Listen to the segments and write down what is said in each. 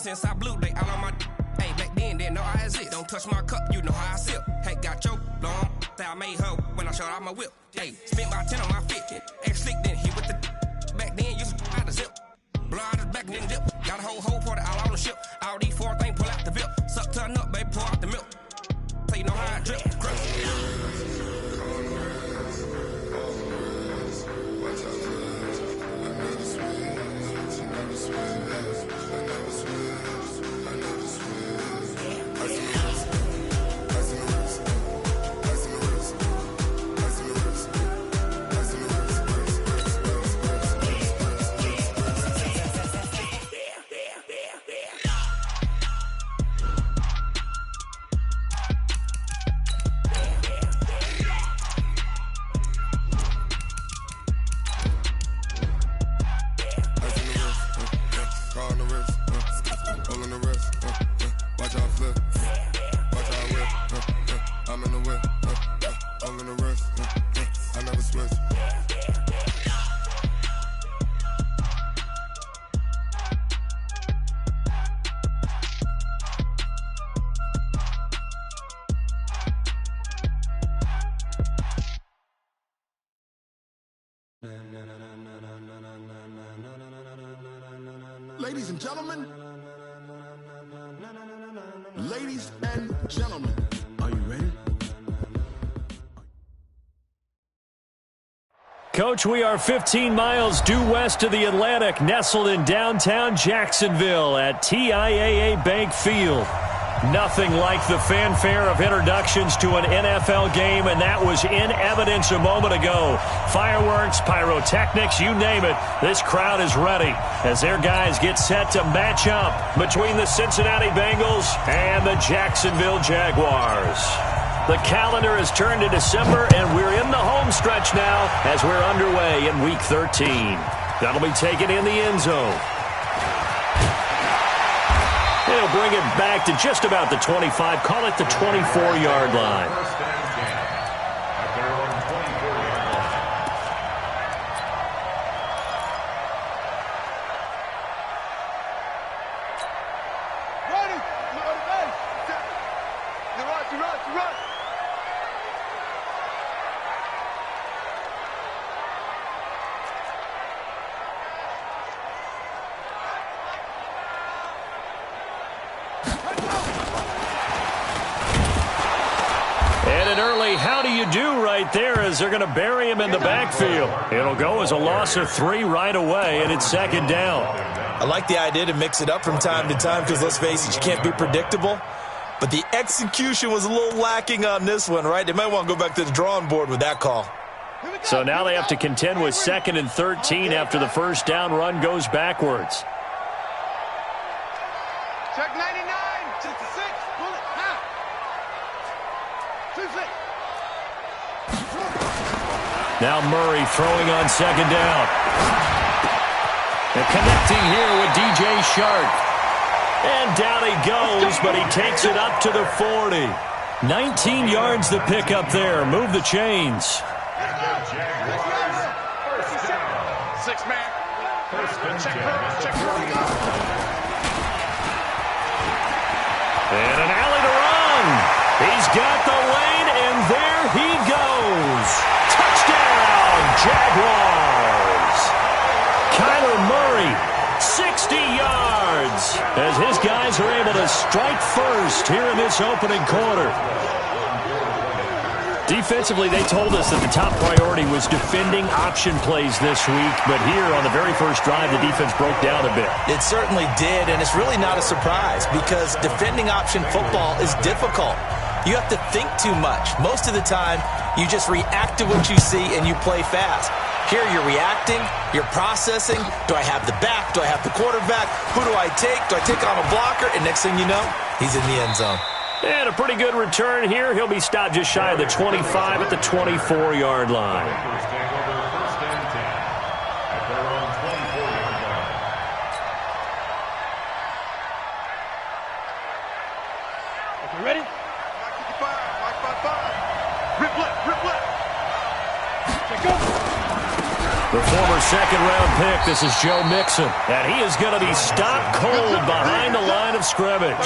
since I blew, they all on my hey, back then, didn't know I exist. Don't touch my cup, you know how I sip. Hey, got your long, that I made her when I showed out my whip. Hey, spent about 10 on my fit. Ex-slick, then hit with the back then, used to out the zip. Blow out his back and then dip. Got a whole party all on the ship. All these four things, pull out the VIP. Suck, turn up, baby, pour out the milk. So you know how I drip. Ladies and gentlemen, are you ready? Coach, we are 15 miles due west of the Atlantic, nestled in downtown Jacksonville at TIAA Bank Field. Nothing like the fanfare of introductions to an NFL game, and that was in evidence a moment ago. Fireworks, pyrotechnics, you name it. This crowd is ready as their guys get set to match up between the Cincinnati Bengals and the Jacksonville Jaguars. The calendar has turned to December, and we're in the home stretch now as we're underway in Week 13. That'll be taken in the end zone. They'll bring it back to just about the 25, call it the 24-yard line. How do you do right there as they're going to bury him in the backfield. It'll go as a loss of 3 right away, and it's second down. I like the idea to mix it up from time to time because, let's face it, you can't be predictable. But the execution was a little lacking on this one, right? They might want to go back to the drawing board with that call. So now they have to contend with 2nd and 13 after the first down run goes backwards. Check 99, 66, pull it, half. 2-6. Now Murray throwing on second down. And connecting here with DJ Shark. And down he goes, but he takes it up to the 40. 19 yards the pick up there. Move the chains. 6-man. And an alley to run. He's got the lane, and there he goes. Touchdown, Jaguars. Kyler Murray, 60 yards, as his guys are able to strike first here in this opening quarter. Defensively, they told us that the top priority was defending option plays this week, but here on the very first drive, the defense broke down a bit. It certainly did, and it's really not a surprise because defending option football is difficult. You have to think too much. Most of the time, you just react to what you see and you play fast. Here you're reacting, you're processing. Do I have the back? Do I have the quarterback? Who do I take? Do I take on a blocker? And next thing you know, he's in the end zone. And a pretty good return here. He'll be stopped just shy of the 25 at the 24-yard line. Okay, ready? Rip left. The former second-round pick. This is Joe Mixon. And he is going to be stopped cold behind the line of scrimmage.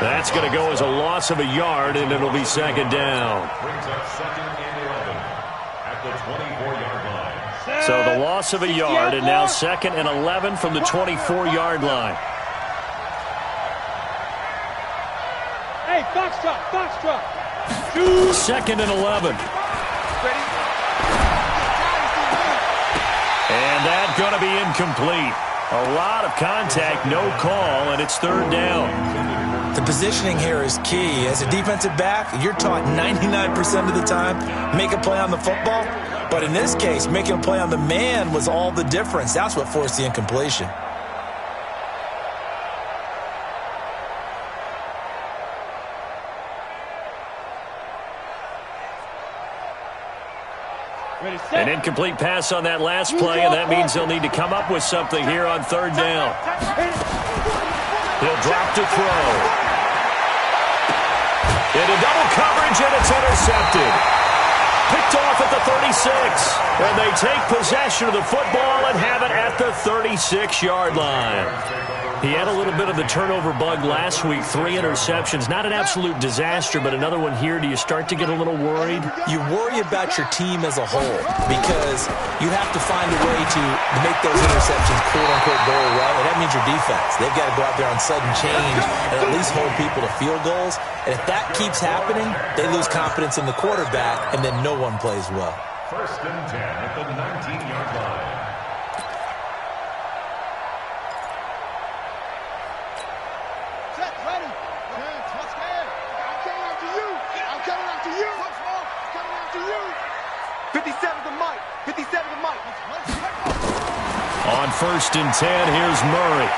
That's going to go as a loss of a yard, and it'll be second down. Brings up second and 11 at the 24-yard line. So the loss of a yard, and now second and 11 from the 24-yard line. Hey, foxtrot. Second and 11. Ready? And that's going to be incomplete. A lot of contact, no call, and it's third down. The positioning here is key. As a defensive back, you're taught 99% of the time, make a play on the football. But in this case, making a play on the man was all the difference. That's what forced the incompletion. An incomplete pass on that last play, and that means they'll need to come up with something here on third down. He'll drop to throw. Into double coverage, and it's intercepted. Picked off at the 36. And they take possession of the football and have it at the 36-yard line. He had a little bit of the turnover bug last week, 3 interceptions. Not an absolute disaster, but another one here. Do you start to get a little worried? You worry about your team as a whole because you have to find a way to make those interceptions quote-unquote go away, and that means your defense. They've got to go out there on sudden change and at least hold people to field goals. And if that keeps happening, they lose confidence in the quarterback, and then no one plays well. First and 10 at the 19-yard line. On first and 10, here's Murray.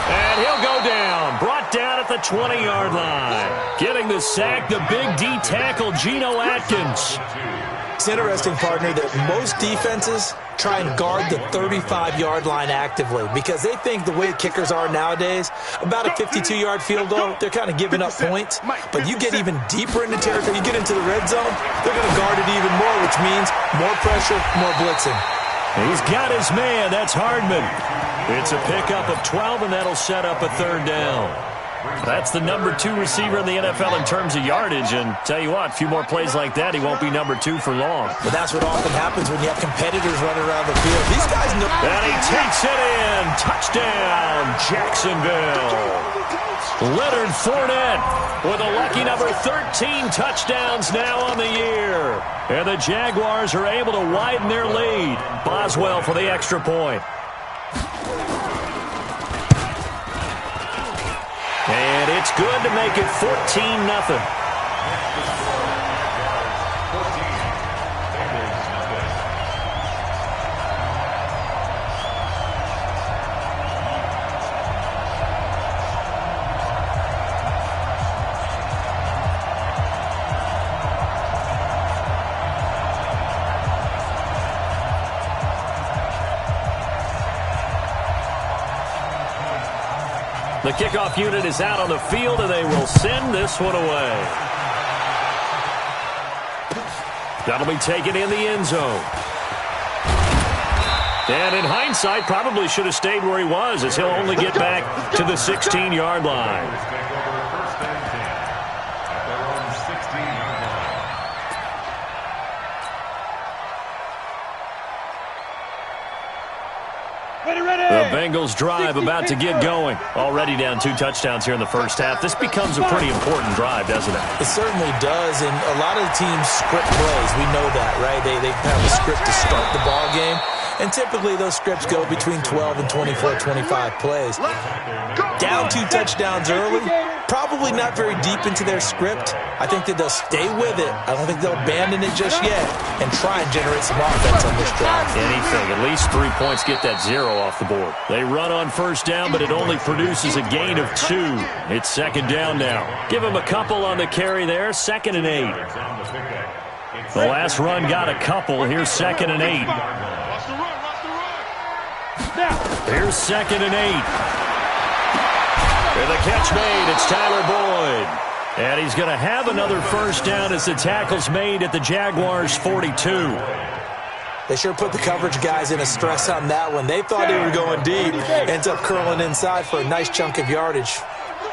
And he'll go down. Brought down at the 20-yard line. Getting the sack, the big D tackle, Geno Atkins. It's interesting, partner, that most defenses try and guard the 35-yard line actively because they think the way kickers are nowadays, about a 52-yard field goal, they're kind of giving up points. But you get even deeper into territory, you get into the red zone, they're going to guard it even more, which means more pressure, more blitzing. He's got his man. That's Hardman. It's a pickup of 12, and that'll set up a third down. That's the number 2 receiver in the NFL in terms of yardage, and tell you what, a few more plays like that, he won't be number 2 for long. But that's what often happens when you have competitors running around the field. These guys know. And he takes it in. Touchdown, Jacksonville. Leonard Fournette with a lucky number 13 touchdowns now on the year. And the Jaguars are able to widen their lead. Boswell for the extra point. And it's good to make it 14-0. The kickoff unit is out on the field, and they will send this one away. That'll be taken in the end zone. And in hindsight, probably should have stayed where he was, as he'll only get back to the 16-yard line. The Bengals drive about to get going. Already down 2 touchdowns here in the first half. This becomes a pretty important drive, doesn't it? It certainly does, and a lot of the teams script plays. We know that, right? They have a script to start the ball game, and typically those scripts go between 12 and 24, 25 plays. Down 2 touchdowns early, probably not very deep into their script. I think that they'll stay with it. I don't think they'll abandon it just yet and try and generate some offense on this drive. Anything, at least 3 points, get that 0 off the board. They run on first down, but it only produces a gain of 2. It's second down now. Give them a couple on the carry there, 2nd and 8. The last run got a couple. Here's 2nd and 8. Here's 2nd and 8. And the catch made, it's Tyler Boyd. And he's going to have another first down as the tackle's made at the Jaguars' 42. They sure put the coverage guys in a stress on that one. They thought they were going deep. Ends up curling inside for a nice chunk of yardage.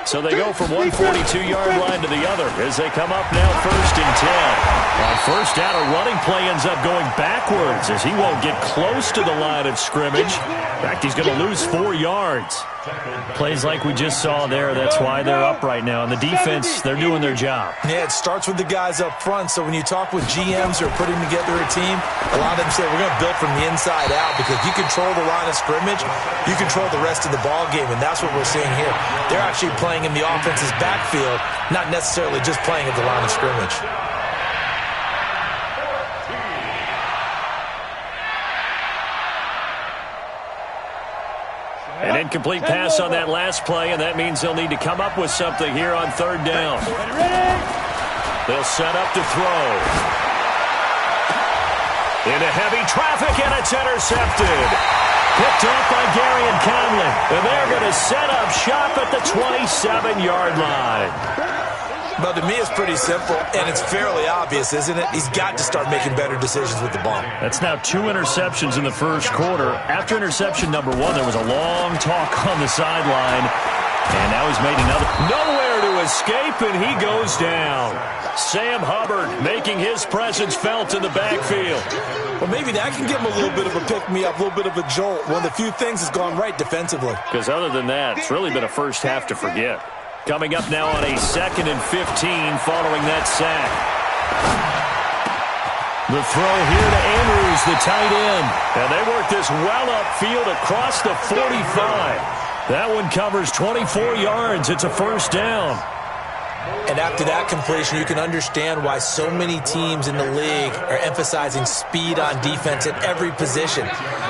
So they go from one 42-yard line to the other as they come up now 1st and 10. On first down, a running play ends up going backwards as he won't get close to the line of scrimmage. In fact, he's going to lose 4 yards. Plays like we just saw there, that's why they're up right now. And the defense, they're doing their job. Yeah, it starts with the guys up front. So when you talk with GMs who are putting together a team, a lot of them say we're going to build from the inside out because if you control the line of scrimmage, you control the rest of the ball game, and that's what we're seeing here. They're actually playing in the offense's backfield, not necessarily just playing at the line of scrimmage. An incomplete pass on that last play, and that means they'll need to come up with something here on 3rd down. They'll set up to throw. Into heavy traffic, and it's intercepted. Picked off by Gary and Conlon. And they're going to set up shop at the 27-yard line. But to me, it's pretty simple, and it's fairly obvious, isn't it? He's got to start making better decisions with the ball. That's now 2 interceptions in the first quarter. After interception number 1, there was a long talk on the sideline. And now he's made another. Nowhere to escape, and he goes down. Sam Hubbard making his presence felt in the backfield. Well, maybe that can give him a little bit of a pick-me-up, a little bit of a jolt. One of the few things that's gone right defensively. Because other than that, it's really been a first half to forget. Coming up now on a 2nd and 15 following that sack. The throw here to Andrews, the tight end. And they work this well upfield across the 45. That one covers 24 yards. It's a first down. And after that completion, you can understand why so many teams in the league are emphasizing speed on defense at every position.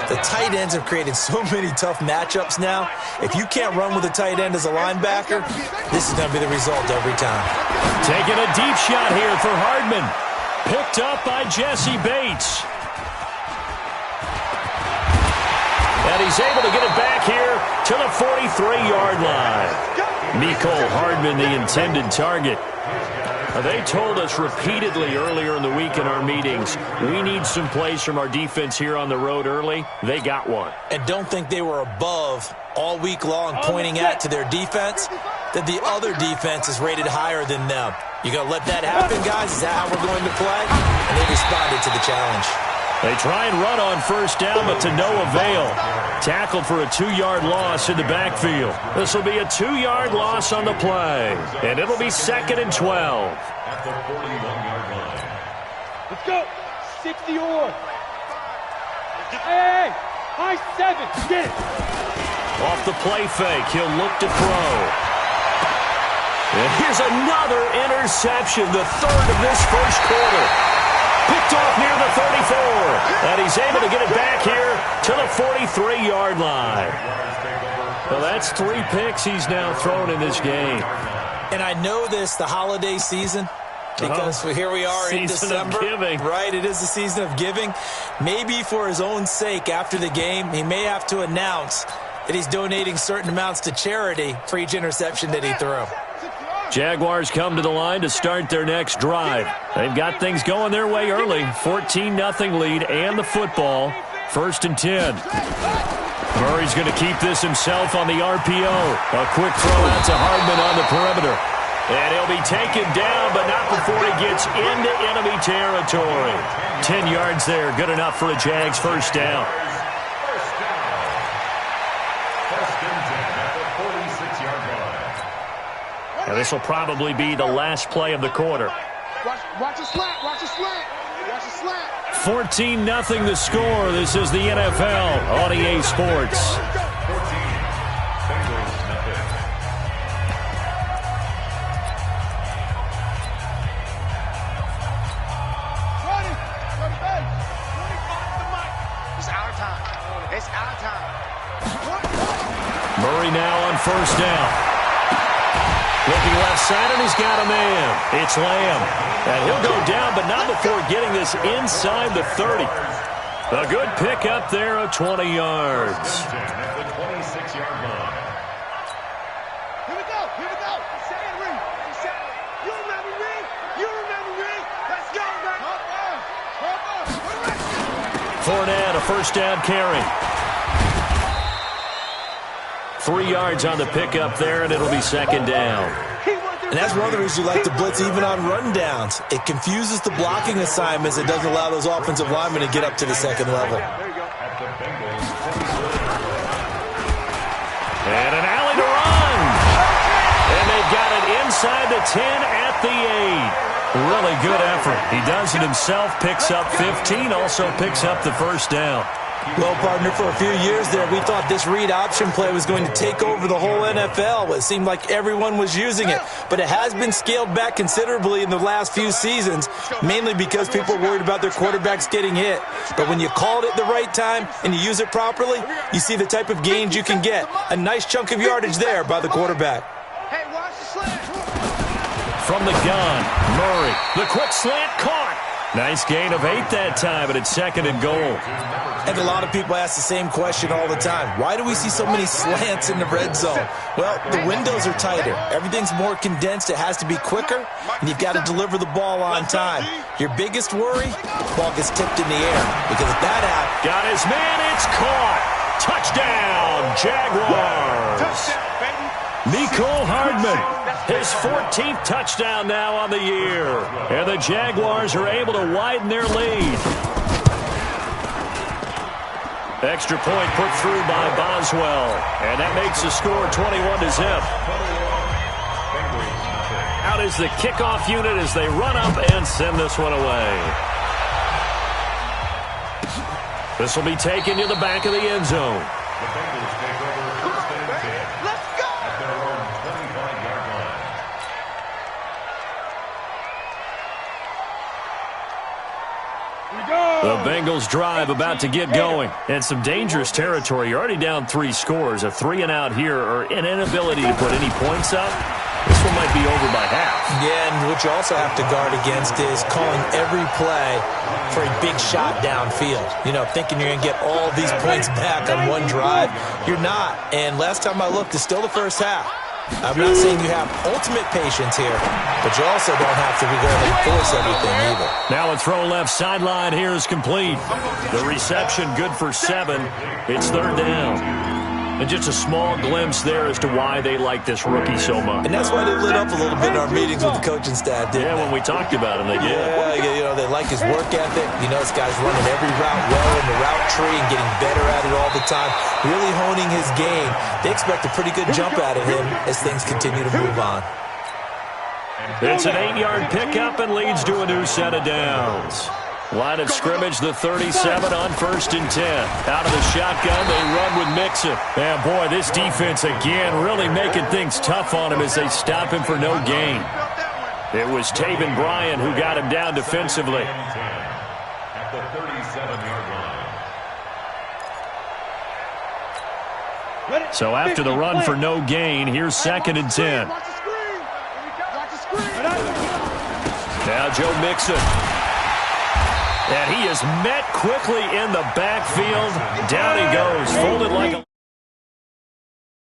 The tight ends have created so many tough matchups now. If you can't run with a tight end as a linebacker, this is going to be the result every time. Taking a deep shot here for Hardman. Picked up by Jesse Bates. And he's able to get it back here to the 43-yard line. Mecole Hardman, the intended target. They told us repeatedly earlier in the week in our meetings, we need some plays from our defense here on the road early. They got one. And don't think they were above all week long pointing at to their defense, that the other defense is rated higher than them. You going to let that happen, guys? Is that how we're going to play? And they responded to the challenge. They try and run on first down, but to no avail. Tackled for a 2-yard loss in the backfield. This will be a 2-yard loss on the play. And it'll be 2nd and 12. At the 41-yard line. Let's go. 60 or. Hey, high 7. Get it. Off the play fake, he'll look to throw. And here's another interception, the 3rd of this first quarter. Picked off near the 34. And he's able to get it back here to the 43-yard line. Well, that's 3 picks he's now thrown in this game. And I know this, the holiday season, because here we are in December. Season of giving. Right, it is the season of giving. Maybe for his own sake after the game, he may have to announce that he's donating certain amounts to charity for each interception that he threw. Jaguars come to the line to start their next drive. They've got things going their way early. 14-0 lead and the football. 1st and 10. Murray's going to keep this himself on the RPO. A quick throw out to Hardman on the perimeter. And he'll be taken down, but not before he gets into enemy territory. 10 yards there, good enough for a Jags first down. And this will probably be the last play of the quarter. Watch a slant. Watch a slant. Watch a slant. 14-0 the score. This is the NFL on EA Sports. 14. Bengals nothing. It's our time. It's our time. Murray now on first down. Looking left side, and he's got a man. It's Lamb. And he'll go down, but not before getting this inside the 30. A good pick up there of 20 yards. At the 26-yard line. Here we go. Here we go. Say it, Reed. Say it. You remember Reed? You remember Reed? Let's go, man. Hop on. Hop on. 4th Fournette, a first down carry. 3 yards on the pickup there, and it'll be second down. And that's one of the reasons you like to blitz even on rundowns. It confuses the blocking assignments. It doesn't allow those offensive linemen to get up to the second level. And an alley to run. And they've got it inside the 10 at the 8. Really good effort. He does it himself, picks up 15, also picks up the first down. Well, partner, for a few years there, we thought this read option play was going to take over the whole NFL. It seemed like everyone was using it, but it has been scaled back considerably in the last few seasons, mainly because people are worried about their quarterbacks getting hit. But when you call it at the right time and you use it properly, you see the type of gains you can get. A nice chunk of yardage there by the quarterback. Hey, watch the slant. From the gun, Murray, the quick slant caught. Nice gain of 8 that time, but it's second and goal. And a lot of people ask the same question all the time. Why do we see so many slants in the red zone? Well, the windows are tighter. Everything's more condensed. It has to be quicker, and you've got to deliver the ball on time. Your biggest worry, ball gets tipped in the air. Because if that happens... Got his man, it's caught. Touchdown, Jaguars. Mecole Hardman, his 14th touchdown now on the year. And the Jaguars are able to widen their lead. Extra point put through by Boswell. And that makes the score 21-0. Out is the kickoff unit as they run up and send this one away. This will be taken to the back of the end zone. The Bengals take over first and 10. Let's go! At their own 25-yard line. The Bengals drive about to get going. And some dangerous territory. You're already down 3 scores. A 3-and-out here or an inability to put any points up. This one might be over by half. Yeah, and what you also have to guard against is calling every play for a big shot downfield. You know, thinking you're going to get all these points back on one drive. You're not. And last time I looked, it's still the first half. I'm not saying you have ultimate patience here, but you also don't have to be going to force everything either. Now a throw left sideline here is complete. The reception good for 7. It's third down. And just a small glimpse there as to why they like this rookie so much. And that's why they lit up a little bit in our meetings with the coaching staff, didn't they? When we talked about him, they did. Yeah, you know, they like his work ethic. You know, this guy's running every route well in the route tree and getting better at it all the time, really honing his game. They expect a pretty good jump out of him as things continue to move on. It's an 8-yard pickup and leads to a new set of downs. Line of scrimmage, the 37 on first and 10. Out of the shotgun, they run with Mixon. And boy, this defense again really making things tough on him as they stop him for no gain. It was Taven Bryan who got him down defensively. At the 37-yard line. So after the run for no gain, here's second and 10. Now Joe Mixon. And he is met quickly in the backfield. Down he goes, folded like a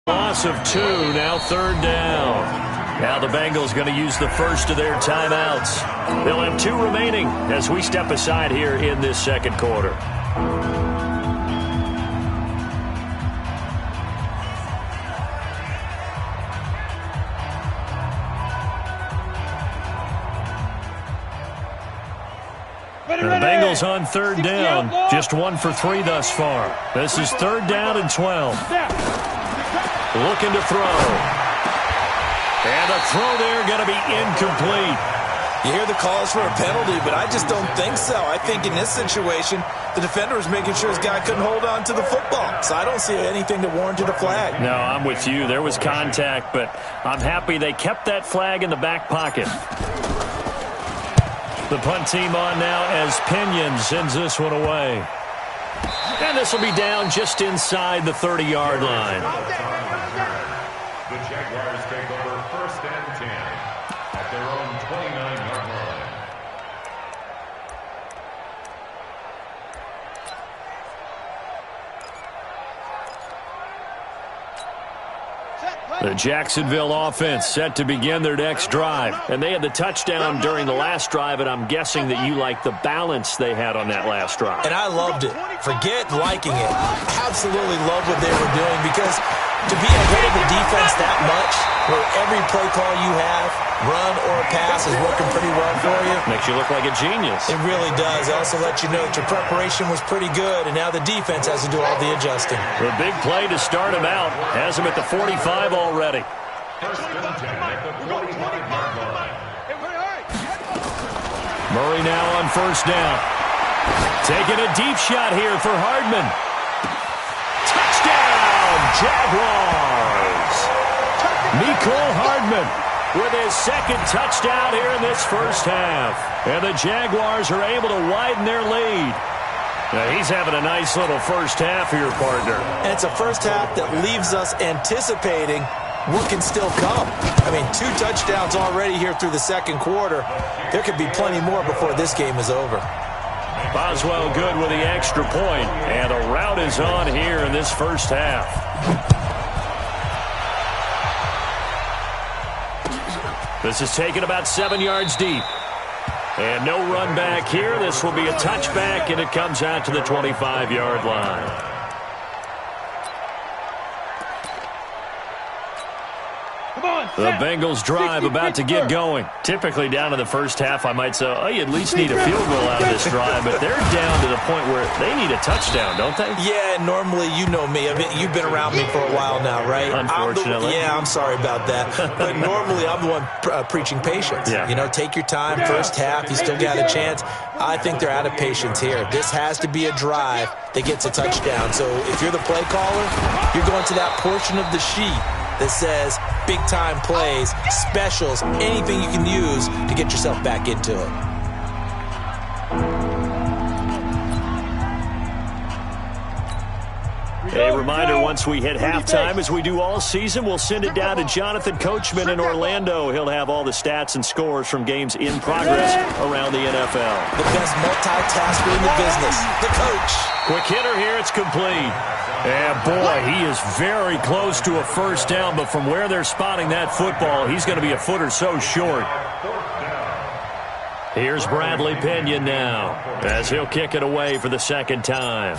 loss of 2, now third down. Now the Bengals going to use the first of their timeouts. They'll have 2 remaining as we step aside here in this second quarter. The Bengals on third down. Just 1 for 3 thus far. This is third down and 12. Looking to throw. And the throw there going to be incomplete. You hear the calls for a penalty, but I just don't think so. I think in this situation, the defender was making sure his guy couldn't hold on to the football. So I don't see anything that warranted a flag. No, I'm with you. There was contact, but I'm happy they kept that flag in the back pocket. The punt team on now as Pinion sends this one away. And this will be down just inside the 30-yard line. The Jaguars take over first and 10 at their own 29-yard line. The Jacksonville offense set to begin their next drive. And they had the touchdown during the last drive, and I'm guessing that you like the balance they had on that last drive. And I loved it. Forget liking it. Absolutely love what they were doing, because to be ahead of the defense that much, where every play call you have, run or pass, is working pretty well for you. Makes you look like a genius. It really does. It also lets you know that your preparation was pretty good, and now the defense has to do all the adjusting. The big play to start him out has him at the 45 already. First and 10 at the 45-yard line. Murray now on first down. Taking a deep shot here for Hardman. Touchdown, Jaguars! Mecole Hardman with his second touchdown here in this first half. And the Jaguars are able to widen their lead. Now, he's having a nice little first half here, partner. And it's a first half that leaves us anticipating what can still come. I mean, 2 touchdowns already here through the second quarter. There could be plenty more before this game is over. Boswell good with the extra point, and a rout is on here in this first half. This is taken about 7 yards deep. And no run back here. This will be a touchback, and it comes out to the 25-yard line. The Bengals drive about to get going. Typically down to the first half, I might say, oh, you at least need a field goal out of this drive, but they're down to the point where they need a touchdown, don't they? Yeah, normally, you know me. I mean, you've been around me for a while now, right? Unfortunately. I'm sorry about that. But normally, I'm the one preaching patience. Yeah. You know, take your time. First half, you still got a chance. I think they're out of patience here. This has to be a drive that gets a touchdown. So if you're the play caller, you're going to that portion of the sheet that says big-time plays, specials, anything you can use to get yourself back into it. A reminder, once we hit halftime, as we do all season, we'll send it down to Jonathan Coachman in Orlando. He'll have all the stats and scores from games in progress around the NFL. The best multitasker in the business, the coach. Quick hitter here, it's complete. And boy, he is very close to a first down, but from where they're spotting that football, he's going to be a foot or so short. Here's Bradley Pinion now, as he'll kick it away for the second time.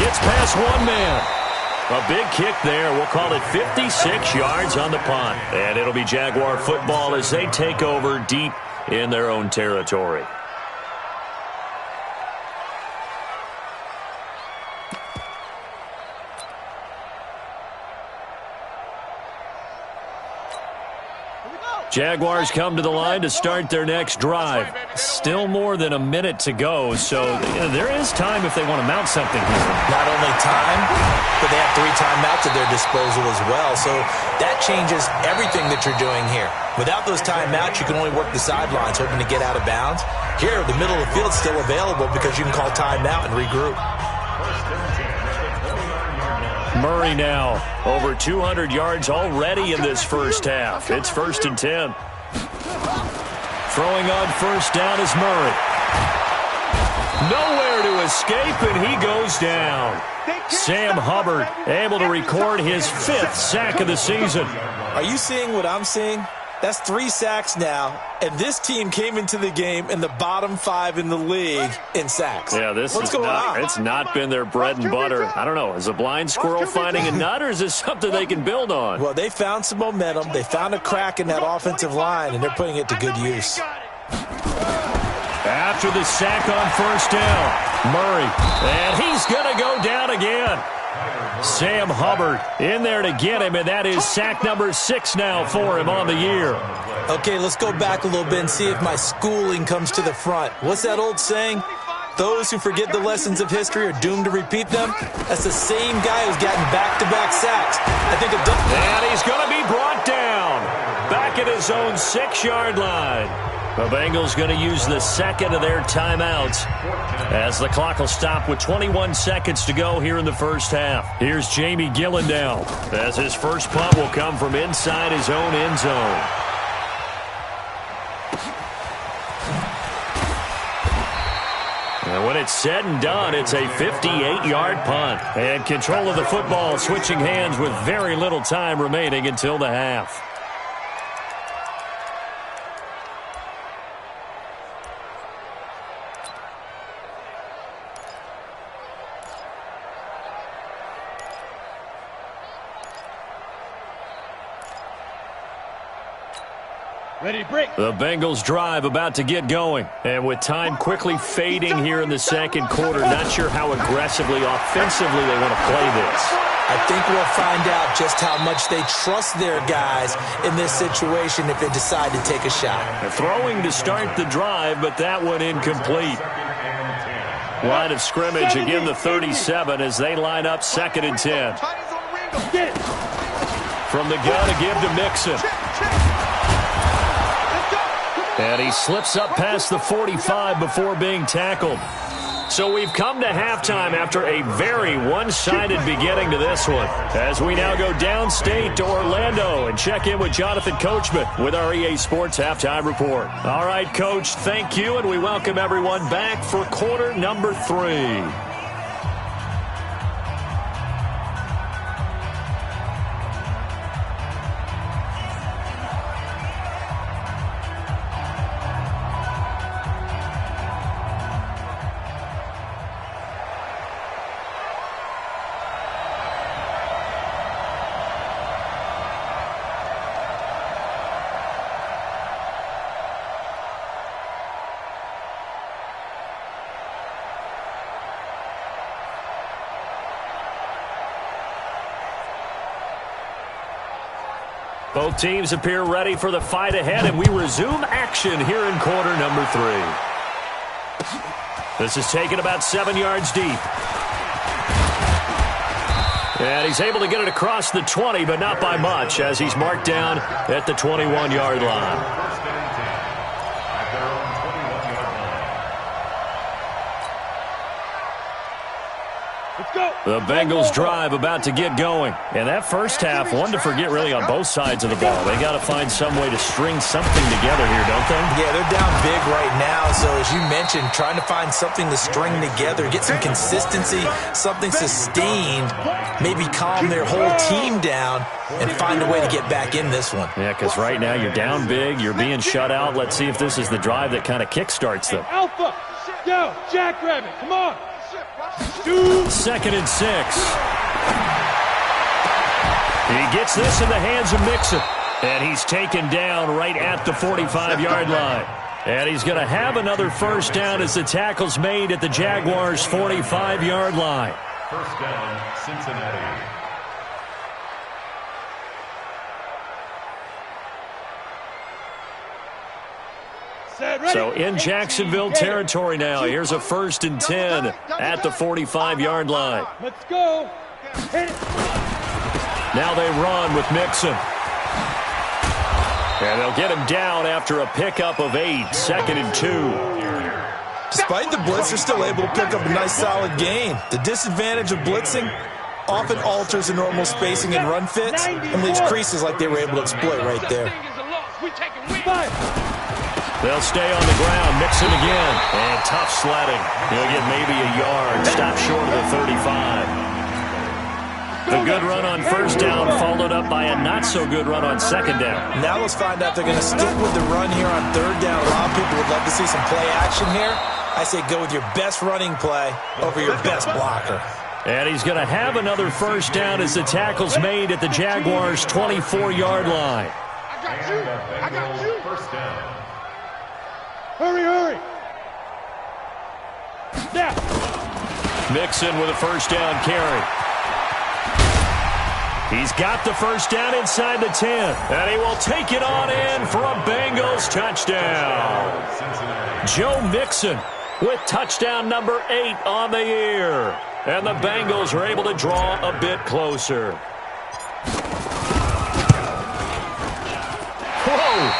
Gets past one man. A big kick there. We'll call it 56 yards on the punt. And it'll be Jaguar football as they take over deep in their own territory. Jaguars come to the line to start their next drive. Still more than a minute to go, so there is time if they want to mount something here. Not only time, but they have 3 timeouts at their disposal as well, so that changes everything that you're doing here. Without those timeouts, you can only work the sidelines, hoping to get out of bounds. Here, the middle of the field is still available because you can call timeout and regroup. Murray now, over 200 yards already in this first half. It's 1st and 10. Throwing on first down is Murray. Nowhere to escape, and he goes down. Sam Hubbard able to record his 5th sack of the season. Are you seeing what I'm seeing? That's 3 sacks now, and this team came into the game in the bottom 5 in the league in sacks. Yeah, What's going on? It's not been their bread and butter. I don't know. Is a blind squirrel finding a nut, or is this something they can build on? Well, they found some momentum. They found a crack in that offensive line, and they're putting it to good use. After the sack on first down, Murray, and he's going to go down again. Sam Hubbard in there to get him, and that is sack number 6 now for him on the year. Okay, let's go back a little bit and see if my schooling comes to the front. What's that old saying? Those who forget the lessons of history are doomed to repeat them. That's the same guy who's gotten back-to-back sacks. I think and he's going to be brought down back at his own 6-yard line. The Bengals going to use the second of their timeouts as the clock will stop with 21 seconds to go here in the first half. Here's Jamie Gillen now as his first punt will come from inside his own end zone. And when it's said and done, it's a 58-yard punt. And control of the football switching hands with very little time remaining until the half. Ready to break. The Bengals drive about to get going. And with time quickly fading here in the second quarter, not sure how aggressively, offensively they want to play this. I think we'll find out just how much they trust their guys in this situation if they decide to take a shot. They're throwing to start the drive, but that one incomplete. Line of scrimmage, again the 37 as they line up 2nd and 10. From the gun, a give to Mixon. And he slips up past the 45 before being tackled. So we've come to halftime after a very one-sided beginning to this one. As we now go downstate to Orlando and check in with Jonathan Coachman with our EA Sports Halftime Report. All right, Coach, thank you, and we welcome everyone back for quarter number 3. Both teams appear ready for the fight ahead, and we resume action here in quarter number 3. This is taken about 7 yards deep. And he's able to get it across the 20, but not by much, as he's marked down at the 21-yard line. The Bengals drive about to get going. And that first half, one to forget really on both sides of the ball. They got to find some way to string something together here, don't they? Yeah, they're down big right now. So as you mentioned, trying to find something to string together, get some consistency, something sustained, maybe calm their whole team down and find a way to get back in this one. Yeah, because right now you're down big, you're being shut out. Let's see if this is the drive that kind of kickstarts them. Alpha, yo, Jackrabbit, come on. 2nd and 6. He gets this in the hands of Mixon. And he's taken down right at the 45-yard line. And he's going to have another first down as the tackle's made at the Jaguars' 45-yard line. First down, Cincinnati. So in Jacksonville territory now. Here's a 1st and 10 at the 45-yard line. Let's go. Hit it. Now they run with Mixon. And they'll get him down after a pickup of 8, 2nd and 2. Despite the blitz, they're still able to pick up a nice solid gain. The disadvantage of blitzing often alters the normal spacing and run fits and leaves creases like they were able to exploit right there. They'll stay on the ground. Mixon again. And tough sledding. He'll get maybe a yard. Stop short of the 35. The good run on first down followed up by a not-so-good run on second down. Now let's find out they're going to stick with the run here on third down. A lot of people would love to see some play action here. I say go with your best running play over your best blocker. And he's going to have another first down as the tackle's made at the Jaguars' 24-yard line. I got you. First down. Hurry, hurry. Now. Mixon with a first down carry. He's got the first down inside the 10. And he will take it on in for a Bengals touchdown. Joe Mixon with touchdown number 8 on the year. And the Bengals are able to draw a bit closer. Whoa!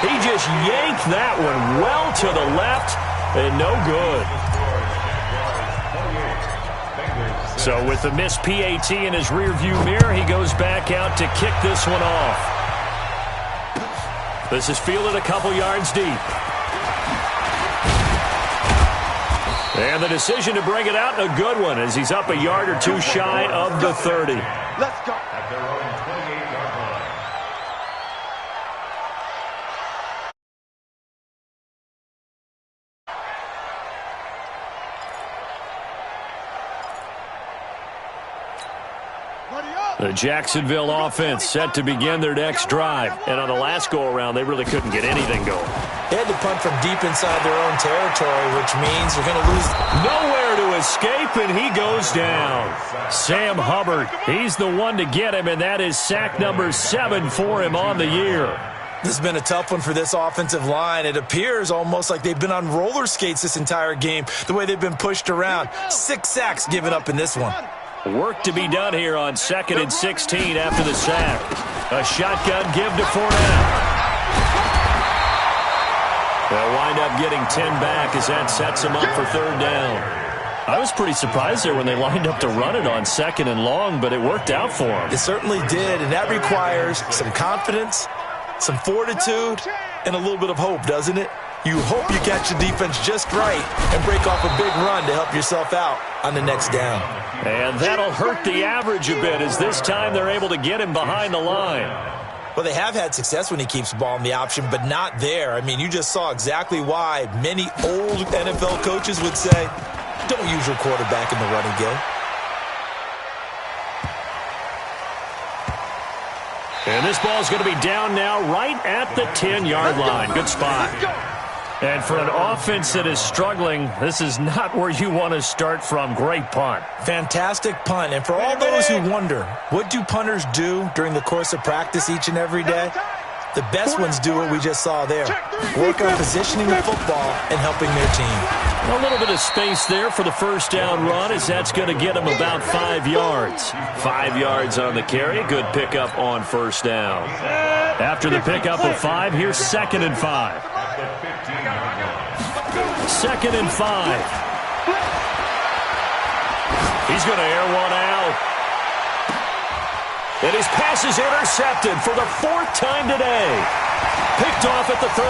He just yanked that one well to the left and no good. So with the missed PAT in his rearview mirror, he goes back out to kick this one off. This is fielded a couple yards deep. And the decision to bring it out, a good one, as he's up a yard or two shy of the 30. Let's go. At their own 28-yard line. The Jacksonville offense set to begin their next drive. And on the last go-around, they really couldn't get anything going. They had to punt from deep inside their own territory, which means they're going to lose. Nowhere to escape, and he goes down. Sam Hubbard, he's the one to get him, and that is sack number 7 for him on the year. This has been a tough one for this offensive line. It appears almost like they've been on roller skates this entire game, the way they've been pushed around. 6 sacks given up in this one. Work to be done here on 2nd and 16 after the sack. A shotgun give to Fournette. They'll wind up getting 10 back as that sets them up for 3rd down. I was pretty surprised there when they lined up to run it on 2nd and long, but it worked out for them. It certainly did, and that requires some confidence, some fortitude, and a little bit of hope, doesn't it? You hope you catch the defense just right and break off a big run to help yourself out on the next down. And that'll hurt the average a bit as this time they're able to get him behind the line. Well, they have had success when he keeps the ball in the option, but not there. I mean, you just saw exactly why many old NFL coaches would say, don't use your quarterback in the running game. And this ball's going to be down now right at the 10-yard line. Good spot. And for an offense that is struggling, this is not where you want to start from. Great punt. Fantastic punt. And for all those who wonder, what do punters do during the course of practice each and every day? The best ones do what we just saw there. Work on positioning the football and helping their team. A little bit of space there for the first down run as that's going to get them about 5 yards. 5 yards on the carry. Good pickup on first down. After the pickup of 5, here's 2nd and 5. 2nd and 5. He's going to air one out. And his pass is intercepted for the 4th time today. Picked off at the 38.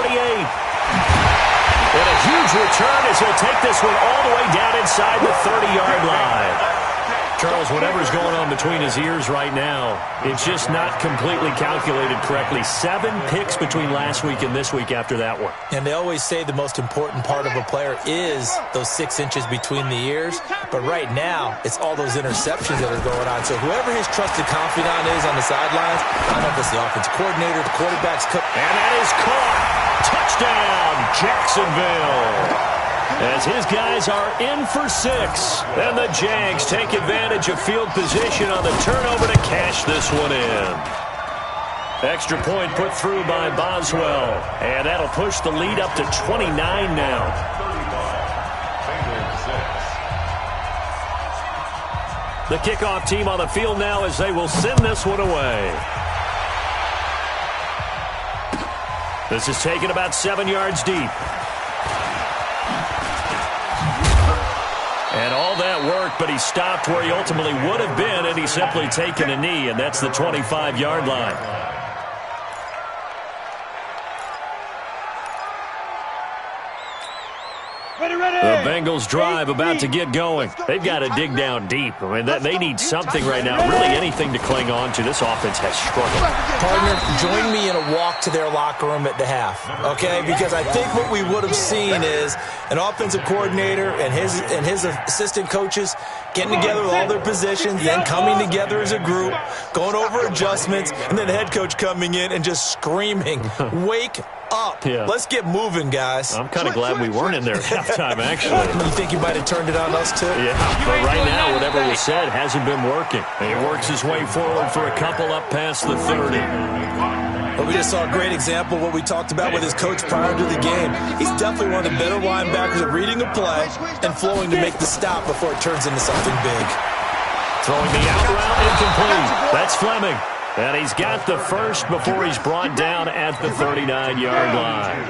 And a huge return as he'll take this one all the way down inside the 30-yard line. Charles, whatever's going on between his ears right now, it's just not completely calculated correctly. 7 picks between last week and this week after that one. And they always say the most important part of a player is those 6 inches between the ears. But right now, it's all those interceptions that are going on. So whoever his trusted confidant is on the sidelines, I don't know if it's the offensive coordinator, the quarterback's coach. And that is caught. Touchdown, Jacksonville. As his guys are in for 6. And the Jags take advantage of field position on the turnover to cash this one in. Extra point put through by Boswell. And that'll push the lead up to 29 now. The kickoff team on the field now as they will send this one away. This is taken about 7 yards deep. And all that work, but he stopped where he ultimately would have been, and he's simply taken a knee, and that's the 25-yard line. The Bengals drive about to get going. They've got to dig down deep. I mean, they need something right now, really anything to cling on to. This offense has struggled. Partner, join me in a walk to their locker room at the half, okay? Because I think what we would have seen is an offensive coordinator and his assistant coaches getting together with all their positions, then coming together as a group, going over adjustments, and then the head coach coming in and just screaming, wake up. Yeah. Let's get moving, guys. I'm kind of glad we weren't in there at halftime, actually. You think you might have turned it on us, too? Yeah, but right now, whatever was said hasn't been working. He works his way forward for a couple up past the 30. But we just saw a great example of what we talked about with his coach prior to the game. He's definitely one of the better linebackers at reading a play and flowing to make the stop before it turns into something big. Throwing the out route incomplete. That's Fleming. And he's got the first before he's brought down at the 39-yard line.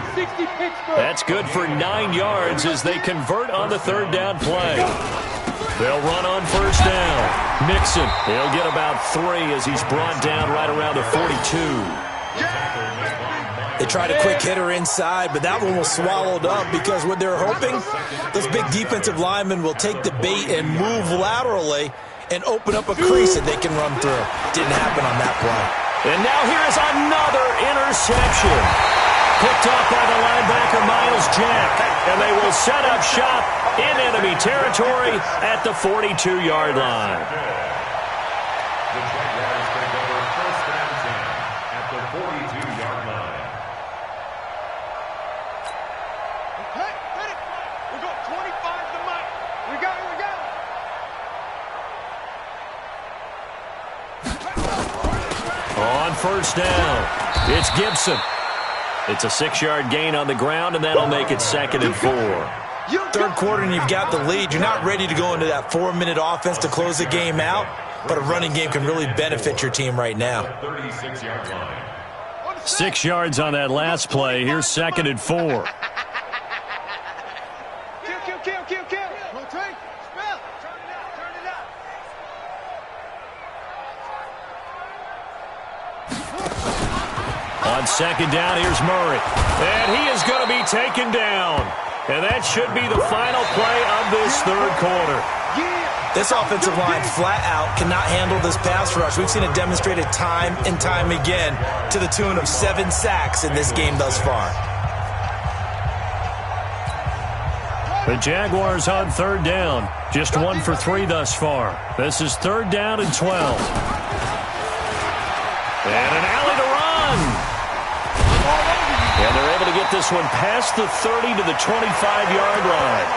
That's good for 9 yards as they convert on the 3rd down play. They'll run on first down. Mixon, he'll get about 3 as he's brought down right around the 42. They tried a quick hitter inside, but that one was swallowed up because what they're hoping, those big defensive linemen will take the bait and move laterally and open up a crease that they can run through. Didn't happen on that play. And now here's another interception. Picked off by the linebacker, Miles Jack. And they will set up shop in enemy territory at the 42-yard line. The Jaguars take over first and 10 at the 42-yard line. Okay, ready? We got 25 to make. We go, we go. On first down, it's Gibson. It's a 6-yard gain on the ground, and that'll make it 2nd and 4. Third quarter and you've got the lead. You're not ready to go into that 4-minute offense to close the game out, but a running game can really benefit your team right now. 36-yard line. 6 yards on that last play. Here's 2nd and 4. Kill. Rotate. Spell. Turn it out. On 2nd down, here's Murray. And he is going to be taken down. And that should be the final play of this third quarter. This offensive line flat out cannot handle this pass rush. We've seen it demonstrated time and time again to the tune of 7 sacks in this game thus far. The Jaguars on 3rd down. Just 1 for 3 thus far. This is 3rd down and 12. And an alley to run. And they're able to get this one past the 30 to the 25-yard line.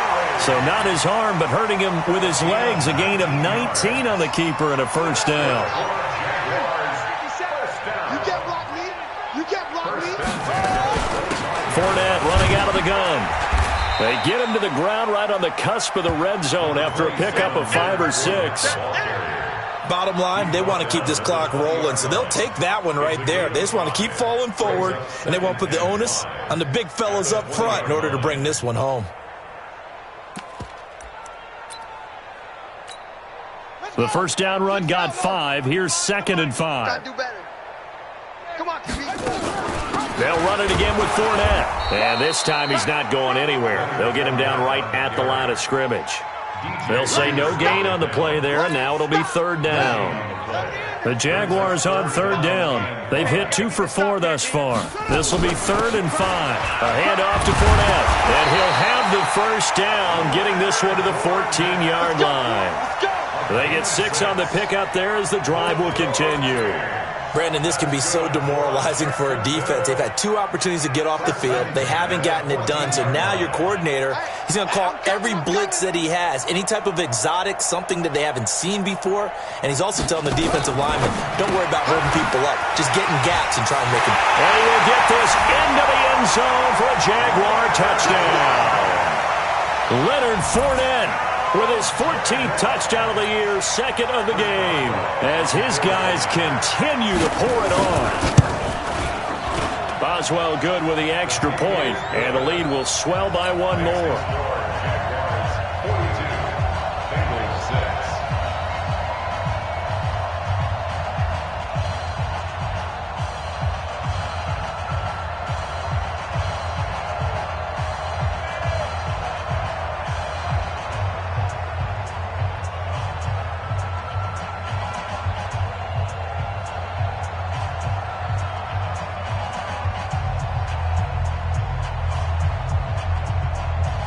So not his arm, but hurting him with his legs. A gain of 19 on the keeper and a first down. You get blocked me. Fournette running out of the gun. They get him to the ground right on the cusp of the red zone after a pickup of 5 or 6. Bottom line, they want to keep this clock rolling, so they'll take that one right there. They just want to keep falling forward, and they want to put the onus on the big fellas up front in order to bring this one home. The first down run got 5. Here's 2nd and 5. Do better. Come on, They'll run it again with Fournette. And this time he's not going anywhere. They'll get him down right at the line of scrimmage. They'll say no gain on the play there, and now it'll be 3rd down. The Jaguars on 3rd down. They've hit 2 for 4 thus far. This will be 3rd and 5. A handoff to Fournette. And he'll have the first down, getting this one to the 14-yard line. They get 6 on the pickup there as the drive will continue. Brandon, this can be so demoralizing for a defense. They've had 2 opportunities to get off the field. They haven't gotten it done. So now your coordinator, he's going to call every blitz that he has, any type of exotic, something that they haven't seen before. And he's also telling the defensive lineman, don't worry about holding people up. Just get in gaps and try and make them. And he will get this into the end zone for a Jaguar touchdown. Leonard Fournette with his 14th touchdown of the year, 2nd of the game, as his guys continue to pour it on. Boswell good with the extra point, and the lead will swell by 1 more.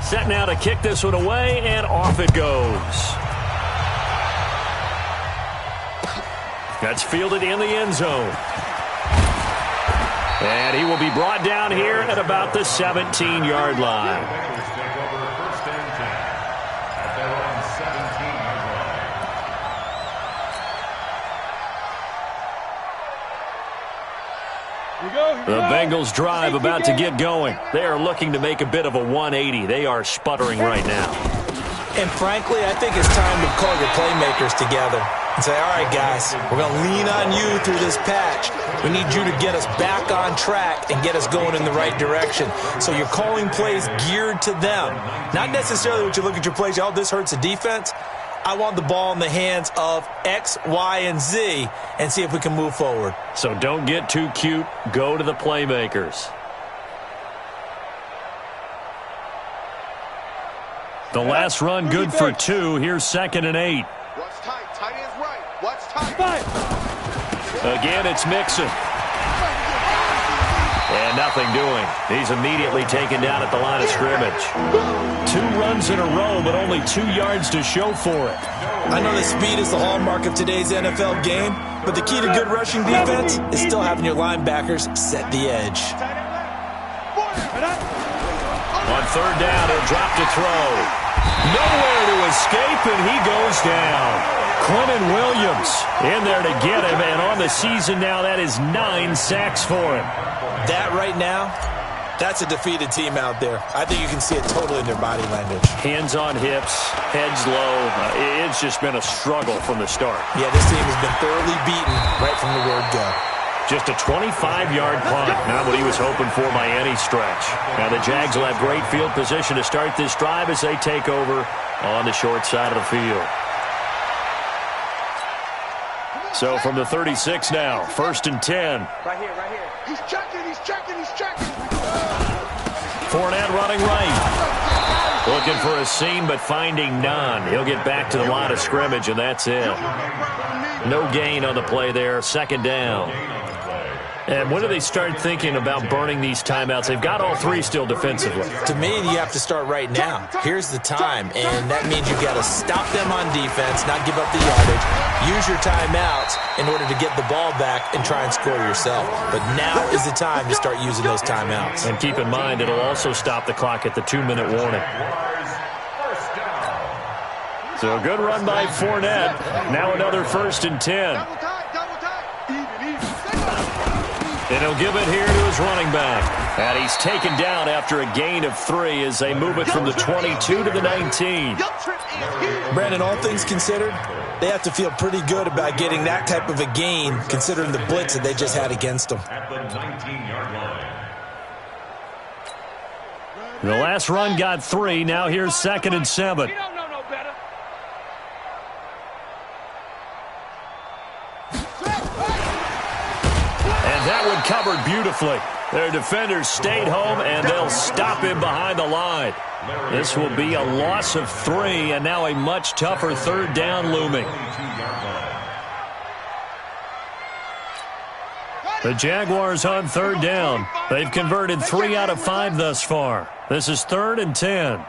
Set now to kick this one away, and off it goes. That's fielded in the end zone. And he will be brought down here at about the 17-yard line. The Bengals drive about to get going. They are looking to make a bit of a 180. They are sputtering right now. And frankly, I think it's time to call your playmakers together and say, all right, guys, we're going to lean on you through this patch. We need you to get us back on track and get us going in the right direction. So you're calling plays geared to them. Not necessarily what you look at your plays, oh, this hurts the defense. I want the ball in the hands of X, Y, and Z and see if we can move forward. So don't get too cute. Go to the playmakers. The last run good for 2. Here's 2nd and 8. Watch tight. Tight ends right. Watch tight. Again, it's Mixon. And nothing doing. He's immediately taken down at the line of scrimmage. 2 runs in a row, but only 2 yards to show for it. I know that speed is the hallmark of today's NFL game, but the key to good rushing defense is still having your linebackers set the edge. On 3rd down, he'll drop to throw. Nowhere to escape, and he goes down. Quentin Williams in there to get him, and on the season now, that is 9 sacks for him. That right now, that's a defeated team out there. I think you can see it totally in their body language. Hands on hips, heads low. It's just been a struggle from the start. Yeah, this team has been thoroughly beaten right from the word go. Just a 25-yard punt, not what he was hoping for by any stretch. Now the Jags will have great field position to start this drive as they take over on the short side of the field. So from the 36 now, 1st and 10. Right here. He's checking. Fournette running right. Looking for a seam, but finding none. He'll get back to the line of scrimmage, and that's it. No gain on the play there. 2nd down. And when do they start thinking about burning these timeouts? They've got all 3 still defensively. To me, you have to start right now. Here's the time, and that means you've got to stop them on defense, not give up the yardage, use your timeouts in order to get the ball back and try and score yourself. But now is the time to start using those timeouts. And keep in mind, it'll also stop the clock at the 2-minute warning. So a good run by Fournette. Now another 1st and 10. And he'll give it here to his running back. And he's taken down after a gain of 3 as they move it from the 22 to the 19. Brandon, all things considered, they have to feel pretty good about getting that type of a gain considering the blitz that they just had against them. At the 19-yard line. The last run got 3. Now here's 2nd and 7. You don't know no better. And that one covered beautifully. Their defenders stayed home, and they'll stop him behind the line. This will be a loss of 3, and now a much tougher 3rd down looming. The Jaguars on 3rd down. They've converted 3 out of 5 thus far. This is 3rd and 10.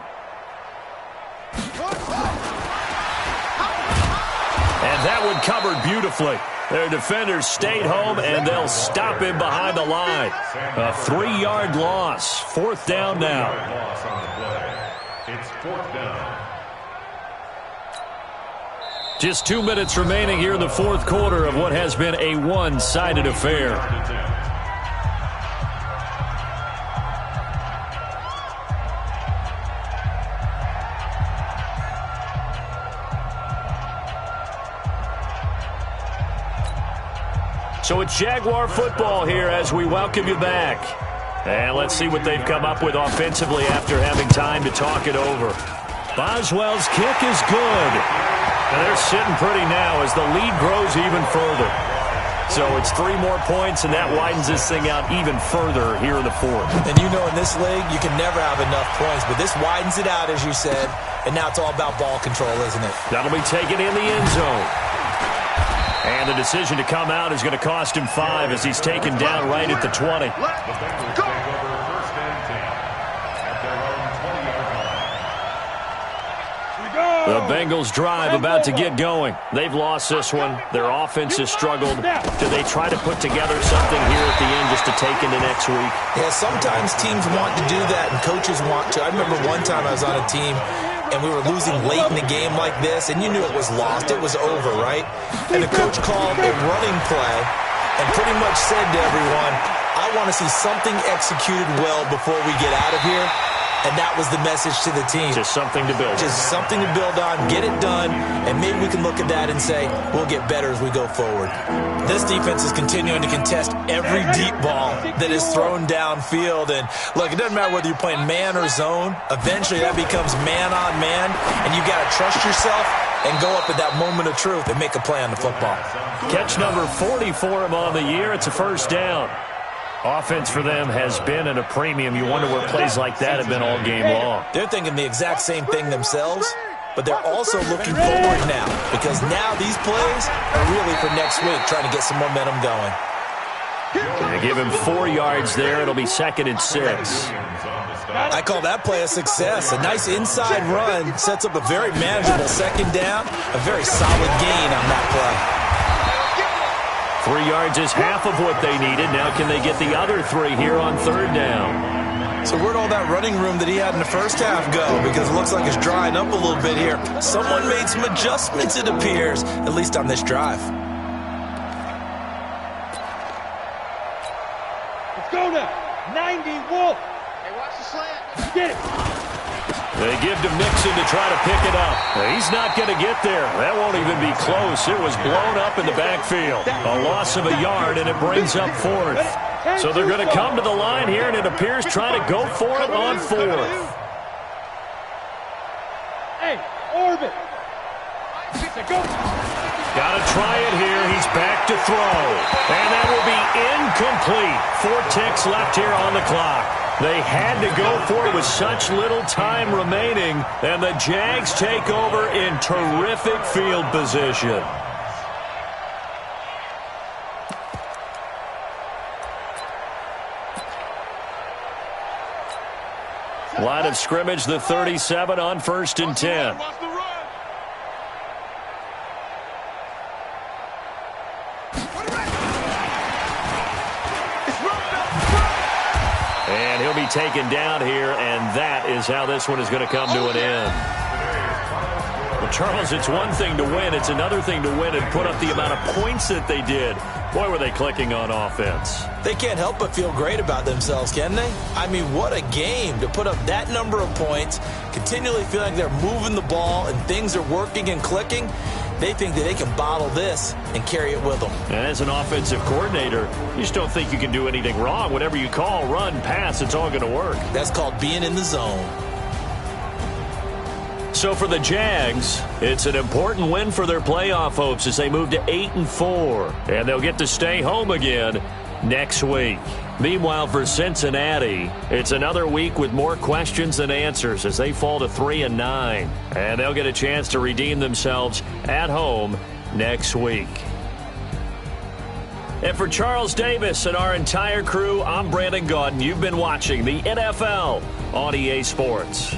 And that one covered beautifully. Their defenders stayed home, and they'll stop him behind the line. A 3-yard loss. 4th down now. It's 4th down. Just 2 minutes remaining here in the 4th quarter of what has been a one-sided affair. So it's Jaguar football here as we welcome you back. And let's see what they've come up with offensively after having time to talk it over. Boswell's kick is good. And they're sitting pretty now as the lead grows even further. So it's 3 more points, and that widens this thing out even further here in the 4th. And you know in this league, you can never have enough points, but this widens it out, as you said, and now it's all about ball control, isn't it? That'll be taken in the end zone. And the decision to come out is going to cost him 5 as he's taken down right at the 20. The Bengals take over 1st and 10 at their own 20-yard line. The Bengals drive about to get going. They've lost this one. Their offense has struggled. Do they try to put together something here at the end just to take into next week? Yeah, sometimes teams want to do that and coaches want to. I remember one time I was on a team and we were losing late in the game like this, and you knew it was lost. It was over, right? And the coach called a running play and pretty much said to everyone, I want to see something executed well before we get out of here. And that was the message to the team. Just something to build. Just something to build on, get it done, and maybe we can look at that and say, we'll get better as we go forward. This defense is continuing to contest every deep ball that is thrown downfield. And look, it doesn't matter whether you're playing man or zone. Eventually that becomes man on man, and you got to trust yourself and go up at that moment of truth and make a play on the football. Catch number 40 for him on the year. It's a 1st down. Offense for them has been at a premium. You wonder where plays like that have been all game long. They're thinking the exact same thing themselves, but they're also looking forward now because now these plays are really for next week, trying to get some momentum going. They give him 4 yards there. It'll be 2nd and 6. I call that play a success. A nice inside run sets up a very manageable 2nd down, a very solid gain on that play. 3 yards is half of what they needed. Now can they get the other 3 here on 3rd down? So where'd all that running room that he had in the first half go? Because it looks like it's drying up a little bit here. Someone made some adjustments, it appears, at least on this drive. Go now. 90 Wolf. Hey, watch the slant. Get it. They give to Mixon to try to pick it up. He's not going to get there. That won't even be close. It was blown up in the backfield. A loss of a yard, and it brings up 4th. So they're going to come to the line here, and it appears try to go for it on 4th. Hey, Orbit. Go. Got to try it here. He's back to throw. And that will be incomplete. 4 ticks left here on the clock. They had to go for it with such little time remaining. And the Jags take over in terrific field position. Line of scrimmage, the 37 on 1st and 10. And he'll be taken down here, and that is how this one is going to come to an end. Well, Charles, it's one thing to win. It's another thing to win and put up the amount of points that they did. Boy, were they clicking on offense. They can't help but feel great about themselves, can they? I mean, what a game to put up that number of points, continually feeling like they're moving the ball and things are working and clicking. They think that they can bottle this and carry it with them. And as an offensive coordinator, you just don't think you can do anything wrong. Whatever you call, run, pass, it's all going to work. That's called being in the zone. So for the Jags, it's an important win for their playoff hopes as they move to 8-4. And they'll get to stay home again next week. Meanwhile, for Cincinnati, it's another week with more questions than answers as they fall to 3-9. And they'll get a chance to redeem themselves at home next week. And for Charles Davis and our entire crew, I'm Brandon Gaudin. You've been watching the NFL on EA Sports.